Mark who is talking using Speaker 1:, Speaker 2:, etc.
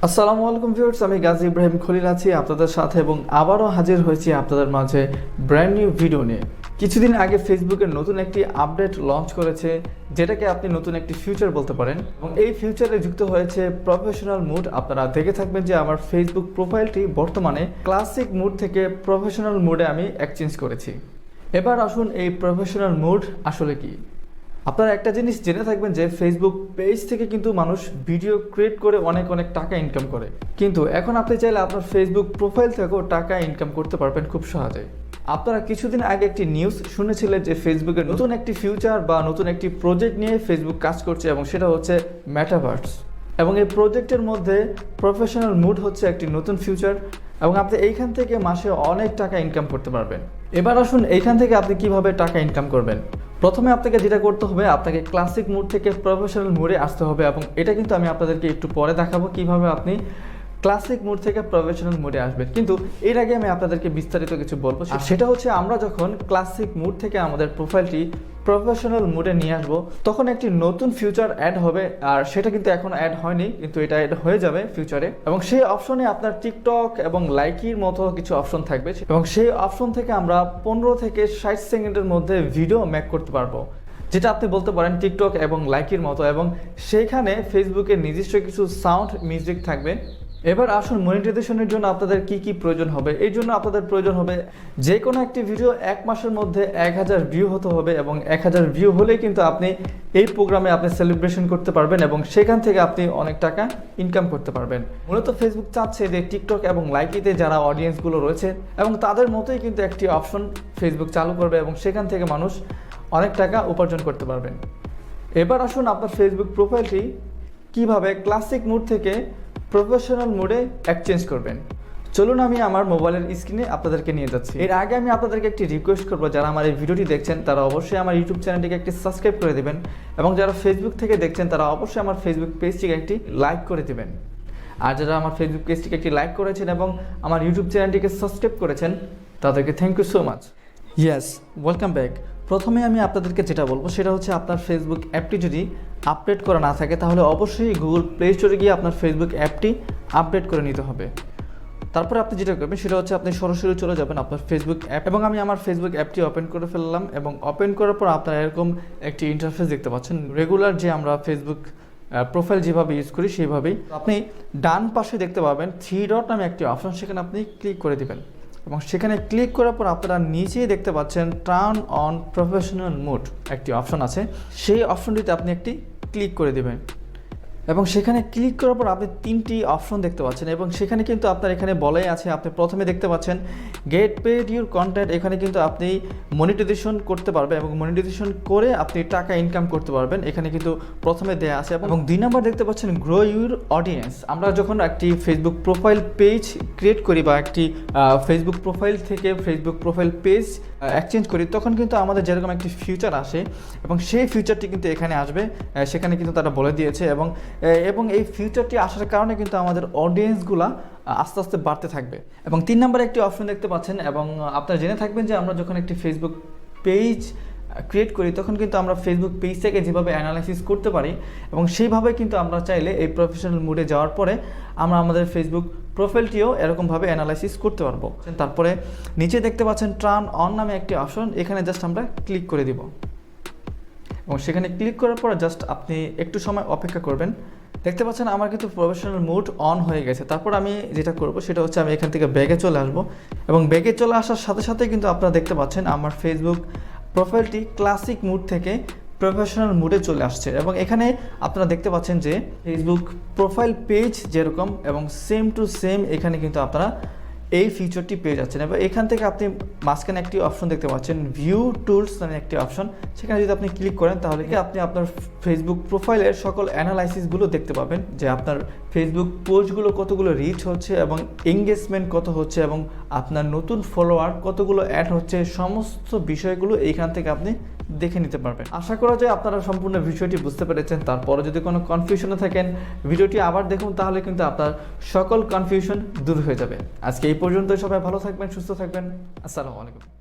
Speaker 1: আসসালামু আলাইকুম ভিউয়ার্স, আমি গাজী ইব্রাহিম খলিল আছি আপনাদের সাথে এবং আবারও হাজির হয়েছি আপনাদের মাঝে ব্র্যান্ড নিউ ভিডিও নিয়ে। কিছুদিন আগে ফেসবুকের নতুন একটি আপডেট লঞ্চ করেছে, যেটাকে আপনি নতুন একটি ফিউচার বলতে পারেন এবং এই ফিউচারে যুক্ত হয়েছে প্রফেশনাল মুড। আপনারা দেখে থাকবেন যে আমার ফেসবুক প্রোফাইলটি বর্তমানে ক্লাসিক মুড থেকে প্রফেশনাল মুডে আমি এক্সচেঞ্জ করেছি। এবার আসুন এই প্রফেশনাল মুড আসলে কি। আপনারা একটা জিনিস জেনে থাকবেন যে ফেসবুক পেজ থেকে কিন্তু মানুষ ভিডিও ক্রিয়েট করে অনেক টাকা ইনকাম করে, কিন্তু এখন আপনি চাইলে আপনার ফেসবুক প্রোফাইল থেকেও টাকা ইনকাম করতে পারবেন খুব সহজে। আপনারা কিছুদিন আগে একটি নিউজ শুনেছিলেন যে ফেসবুকের নতুন একটি ফিউচার বা নতুন একটি প্রজেক্ট নিয়ে ফেসবুক কাজ করছে এবং সেটা হচ্ছে মেটাভার্স, এবং এই প্রজেক্টের মধ্যে প্রফেশনাল মুড হচ্ছে একটি নতুন ফিউচার এবং আপনি এইখান থেকে মাসে অনেক টাকা ইনকাম করতে পারবেন। এবার আসুন এইখান থেকে আপনি কিভাবে টাকা ইনকাম করবেন। প্রথমে আপনাকে যেটা করতে হবে, আপনাকে ক্লাসিক মুড থেকে প্রফেশনাল মুডে আসতে হবে এবং এটা কিন্তু আমি আপনাদেরকে একটু পরে দেখাবো কিভাবে আপনি ক্লাসিক মুড থেকে প্রফেশনাল মুডে আসবেন। কিন্তু এর আগে আমি আপনাদেরকে বিস্তারিত কিছু বলবো, সেটা হচ্ছে আমরা যখন ক্লাসিক মুড থেকে আমাদের প্রোফাইলটি প্রফেশনাল মুডে নিয়ে আসবো তখন একটি নতুন ফিউচার অ্যাড হবে, আর সেটা কিন্তু এখন অ্যাড হয়নি, কিন্তু এটা অ্যাড হয়ে যাবে ফিউচারে। এবং সেই অপশনে আপনার টিকটক এবং লাইকির মতো কিছু অপশন থাকবে এবং সেই অপশন থেকে আমরা 15 থেকে 60 সেকেন্ডের মধ্যে ভিডিও মেক করতে পারবো, যেটা আপনি বলতে পারেন টিকটক এবং লাইকির মতো, এবং সেইখানে ফেসবুকের নিজস্ব কিছু সাউন্ড মিউজিক থাকবে। এবার আসুন মনিটাইজেশনের জন্য আপনাদের কি প্রয়োজন হবে। এই জন্য আপনাদের প্রয়োজন হবে যে কোনো একটি ভিডিও 1 মাসের মধ্যে 1000 ভিউ হতে হবে এবং 1000 ভিউ হলেই কিন্তু আপনি এই প্রোগ্রামে আপনি সেলিব্রেশন করতে পারবেন এবং সেখান থেকে আপনি অনেক টাকা ইনকাম করতে পারবেন। মূলত ফেসবুক চাচ্ছে যে টিকটক এবং লাইকিতে যারা অডিয়েন্সগুলো রয়েছে এবং তাদের মতোই কিন্তু একটি অপশন ফেসবুক চালু করবে এবং সেখান থেকে মানুষ অনেক টাকা উপার্জন করতে পারবেন। এবার আসুন আপনার ফেসবুক প্রোফাইলটি কিভাবে ক্লাসিক মুড থেকে প্রফেশনাল মুডে এক্সচেঞ্জ করবেন। চলুন আমি আমার মোবাইলের স্ক্রিনে আপনাদেরকে নিয়ে যাচ্ছি। এর আগে আমি আপনাদেরকে একটি রিকোয়েস্ট করবো, যারা আমার এই ভিডিওটি দেখছেন তারা অবশ্যই আমার ইউটিউব চ্যানেলটিকে একটি সাবস্ক্রাইব করে দেবেন এবং যারা ফেসবুক থেকে দেখছেন তারা অবশ্যই আমার ফেসবুক পেজটিকে একটি লাইক করে দেবেন। আর যারা আমার ফেসবুক পেজটিকে একটি লাইক করেছেন এবং আমার ইউটিউব চ্যানেলটিকে সাবস্ক্রাইব করেছেন তাদেরকে thank you so much. Yes, welcome back. প্রথমে আমি আপনাদেরকে যেটা বলবো সেটা হচ্ছে আপনার ফেসবুক অ্যাপটি যদি আপডেট করা না থাকে তাহলে অবশ্যই গুগল প্লে স্টোরে গিয়ে আপনার ফেসবুক অ্যাপটি আপডেট করে নিতে হবে। তারপরে আপনি যেটা করবেন সেটা হচ্ছে আপনি সরাসরি চলে যাবেন আপনার ফেসবুক অ্যাপ, এবং আমি আমার ফেসবুক অ্যাপটি ওপেন করে ফেললাম এবং ওপেন করার পর আপনারা এরকম একটি ইন্টারফেস দেখতে পাচ্ছেন। রেগুলার যে আমরা ফেসবুক প্রোফাইল যেভাবে ইউজ করি সেইভাবেই আপনি ডান পাশে দেখতে পাবেন 3 ডট নামে একটি অপশন, সেখানে আপনি ক্লিক করে দিবেন এবং সেখানে ক্লিক করার পর আপনারা নিচেই দেখতে পাচ্ছেন টার্ন অন প্রফেশনাল মুড একটি অপশন আছে, সেই অপশনটিতে আপনি একটি ক্লিক করে দেবেন এবং সেখানে ক্লিক করার পর আপনি 3টি অপশন দেখতে পাচ্ছেন এবং সেখানে কিন্তু আপনার এখানে বলাই আছে, আপনি প্রথমে দেখতে পাচ্ছেন গেট পেড ইউর কন্টেন্ট। এখানে কিন্তু আপনি মনিটাইজেশন করতে পারবেন এবং মনিটাইজেশন করে আপনি টাকা ইনকাম করতে পারবেন, এখানে কিন্তু প্রথমে দেয়া আছে। এবং 2 নম্বর দেখতে পাচ্ছেন গ্রো ইউর অডিয়েন্স। আমরা যখন একটি ফেসবুক প্রোফাইল পেজ ক্রিয়েট করি বা একটি ফেসবুক প্রোফাইল থেকে ফেসবুক প্রোফাইল পেজ এক্সচেঞ্জ করি তখন কিন্তু আমাদের যেরকম একটি ফিউচার আসে এবং সেই ফিউচারটি কিন্তু এখানে আসবে, সেখানে কিন্তু তারা বলে দিয়েছে এবং এই ফিউচারটি আসার কারণে কিন্তু আমাদের অডিয়েন্সগুলা আস্তে আস্তে বাড়তে থাকবে। এবং 3 নম্বরে একটি অপশন দেখতে পাচ্ছেন এবং আপনারা জেনে থাকবেন যে আমরা যখন একটি ফেসবুক পেজ ক্রিয়েট করি তখন কিন্তু আমরা ফেসবুক পেজ থেকে যেভাবে অ্যানালাইসিস করতে পারি এবং সেইভাবে কিন্তু আমরা চাইলে এই প্রফেশনাল মুডে যাওয়ার পরে আমরা আমাদের ফেসবুক প্রোফাইলটিও এরকমভাবে অ্যানালাইসিস করতে পারবো। তারপরে নিচে দেখতে পাচ্ছেন টার্ন অন নামে একটি অপশন, এখানে জাস্ট আমরা ক্লিক করে দিব এবং সেখানে ক্লিক করার পর জাস্ট আপনি একটু সময় অপেক্ষা করবেন। দেখতে পাচ্ছেন আমার কিন্তু প্রফেশনাল মুড অন হয়ে গেছে। তারপর আমি যেটা করব সেটা হচ্ছে আমি এখান থেকে ব্যাগে চলে আসবো এবং ব্যাগে চলে আসার সাথে সাথে কিন্তু আপনারা দেখতে পাচ্ছেন আমার ফেসবুক প্রোফাইলটি ক্লাসিক মুড থেকে প্রফেশনাল মুডে চলে আসছে এবং এখানে আপনারা দেখতে পাচ্ছেন যে ফেসবুক প্রোফাইল পেজ যেরকম এবং সেম টু সেম এখানে কিন্তু আপনারা এই ফিচারটি পেয়ে যাচ্ছেন। এবং এখান থেকে আপনি মাঝখানে একটি অপশন দেখতে পাচ্ছেন ভিউ টুলস নামে একটি অপশন, সেখানে যদি আপনি ক্লিক করেন তাহলে আপনি আপনার ফেসবুক প্রোফাইলের সকল অ্যানালাইসিসগুলো দেখতে পাবেন, যে আপনার ফেসবুক পোস্টগুলো কতগুলো রিচ হচ্ছে এবং এঙ্গেজমেন্ট কত হচ্ছে এবং আপনার নতুন ফলোয়ার কতগুলো অ্যাড হচ্ছে, সমস্ত বিষয়গুলো এইখান থেকে আপনি দেখে নিতে পারবেন। আশা করা যায় আপনারা সম্পূর্ণ বিষয়টি বুঝতে পেরেছেন। তারপরে যদি কোনো কনফিউশনে থাকেন ভিডিওটি আবার দেখুন, তাহলে কিন্তু আপনার সকল কনফিউশন দূর হয়ে যাবে। আজকে এই পর্যন্ত, সবাই ভালো থাকবেন, সুস্থ থাকবেন। আসসালামু আলাইকুম।